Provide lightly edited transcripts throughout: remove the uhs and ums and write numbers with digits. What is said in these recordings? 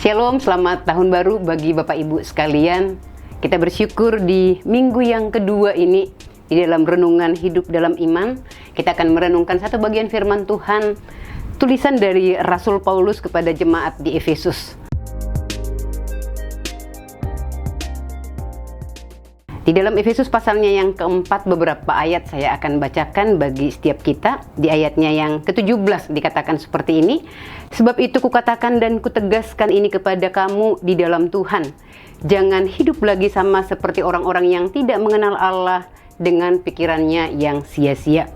Shalom, selamat tahun baru bagi Bapak Ibu sekalian. Kita bersyukur di minggu yang kedua ini, di dalam renungan hidup dalam iman, kita akan merenungkan satu bagian firman Tuhan, tulisan dari Rasul Paulus kepada jemaat di Efesus. Di dalam Efesus pasalnya yang keempat, beberapa ayat saya akan bacakan bagi setiap kita. Di ayatnya yang ke-17 dikatakan seperti ini. Sebab itu kukatakan dan kutegaskan ini kepada kamu di dalam Tuhan. Jangan hidup lagi sama seperti orang-orang yang tidak mengenal Allah dengan pikirannya yang sia-sia.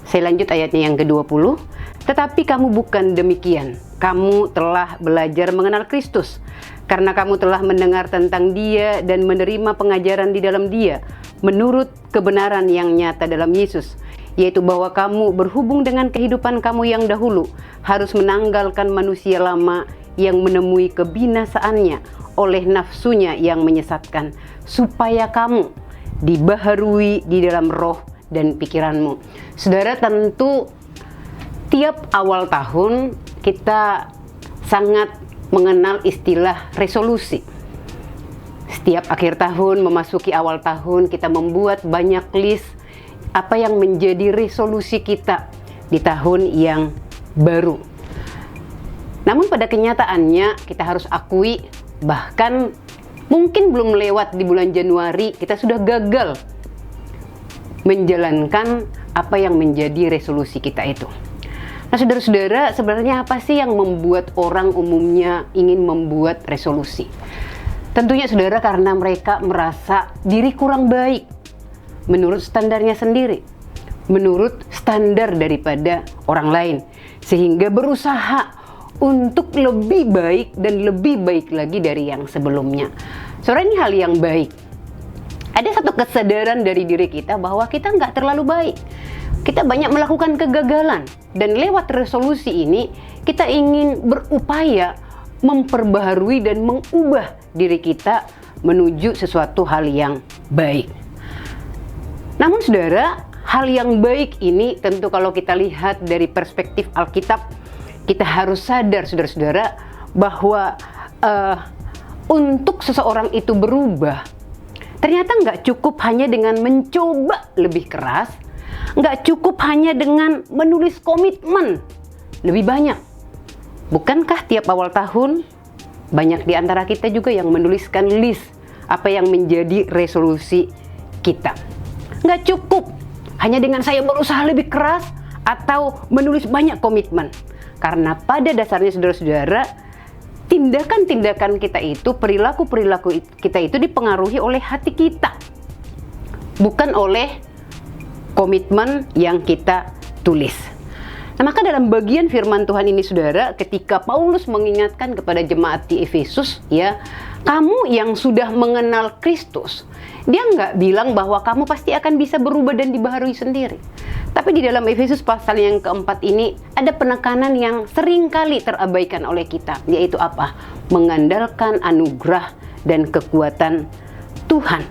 Saya lanjut ayatnya yang ke-20. Tetapi kamu bukan demikian. Kamu telah belajar mengenal Kristus. Karena kamu telah mendengar tentang Dia dan menerima pengajaran di dalam Dia, menurut kebenaran yang nyata dalam Yesus, yaitu bahwa kamu berhubung dengan kehidupan kamu yang dahulu, harus menanggalkan manusia lama yang menemui kebinasaannya oleh nafsunya yang menyesatkan, supaya kamu dibaharui di dalam roh dan pikiranmu. Saudara, tentu tiap awal tahun kita sangat mengenal istilah resolusi. Setiap akhir tahun memasuki awal tahun, kita membuat banyak list apa yang menjadi resolusi kita di tahun yang baru. Namun pada kenyataannya kita harus akui, bahkan mungkin belum lewat di bulan Januari kita sudah gagal menjalankan apa yang menjadi resolusi kita itu. Nah, saudara-saudara, sebenarnya apa sih yang membuat orang umumnya ingin membuat resolusi? Tentunya saudara, karena mereka merasa diri kurang baik menurut standarnya sendiri, menurut standar daripada orang lain, sehingga berusaha untuk lebih baik dan lebih baik lagi dari yang sebelumnya. Saudara, ini hal yang baik. Ada satu kesadaran dari diri kita bahwa kita nggak terlalu baik. Kita banyak melakukan kegagalan, dan lewat resolusi ini kita ingin berupaya memperbaharui dan mengubah diri kita menuju sesuatu hal yang baik. Namun saudara, hal yang baik ini tentu kalau kita lihat dari perspektif Alkitab, kita harus sadar saudara-saudara bahwa untuk seseorang itu berubah, ternyata nggak cukup hanya dengan mencoba lebih keras, nggak cukup hanya dengan menulis komitmen lebih banyak. Bukankah tiap awal tahun banyak di antara kita juga yang menuliskan list apa yang menjadi resolusi kita? Nggak cukup hanya dengan saya berusaha lebih keras atau menulis banyak komitmen. Karena pada dasarnya saudara-saudara, tindakan-tindakan kita itu, perilaku-perilaku kita itu dipengaruhi oleh hati kita, bukan oleh komitmen yang kita tulis. Nah, maka dalam bagian firman Tuhan ini saudara, ketika Paulus mengingatkan kepada jemaat di Efesus, ya, kamu yang sudah mengenal Kristus, dia nggak bilang bahwa kamu pasti akan bisa berubah dan dibaharui sendiri. Tapi di dalam Efesus pasal yang keempat ini ada penekanan yang sering kali terabaikan oleh kita, yaitu apa? Mengandalkan anugerah dan kekuatan Tuhan.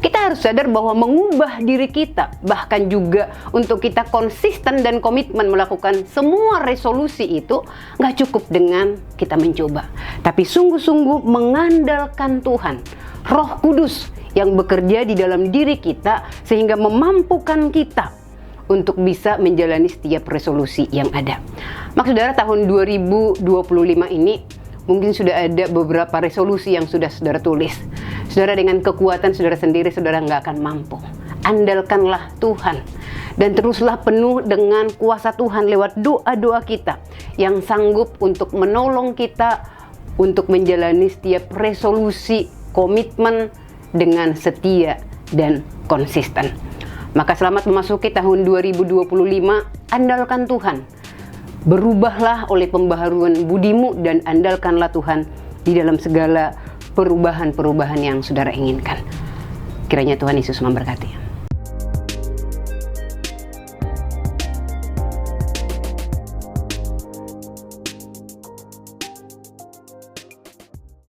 Kita harus sadar bahwa mengubah diri kita, bahkan juga untuk kita konsisten dan komitmen melakukan semua resolusi itu, nggak cukup dengan kita mencoba, tapi sungguh-sungguh mengandalkan Tuhan, Roh Kudus yang bekerja di dalam diri kita sehingga memampukan kita untuk bisa menjalani setiap resolusi yang ada. Maka saudara, tahun 2025 ini mungkin sudah ada beberapa resolusi yang sudah saudara tulis. Saudara, dengan kekuatan saudara sendiri, saudara nggak akan mampu. Andalkanlah Tuhan. Dan teruslah penuh dengan kuasa Tuhan lewat doa-doa kita yang sanggup untuk menolong kita untuk menjalani setiap resolusi, komitmen dengan setia dan konsisten. Maka selamat memasuki tahun 2025, andalkan Tuhan. Berubahlah oleh pembaharuan budimu dan andalkanlah Tuhan di dalam segala perubahan-perubahan yang saudara inginkan. Kiranya Tuhan Yesus memberkati.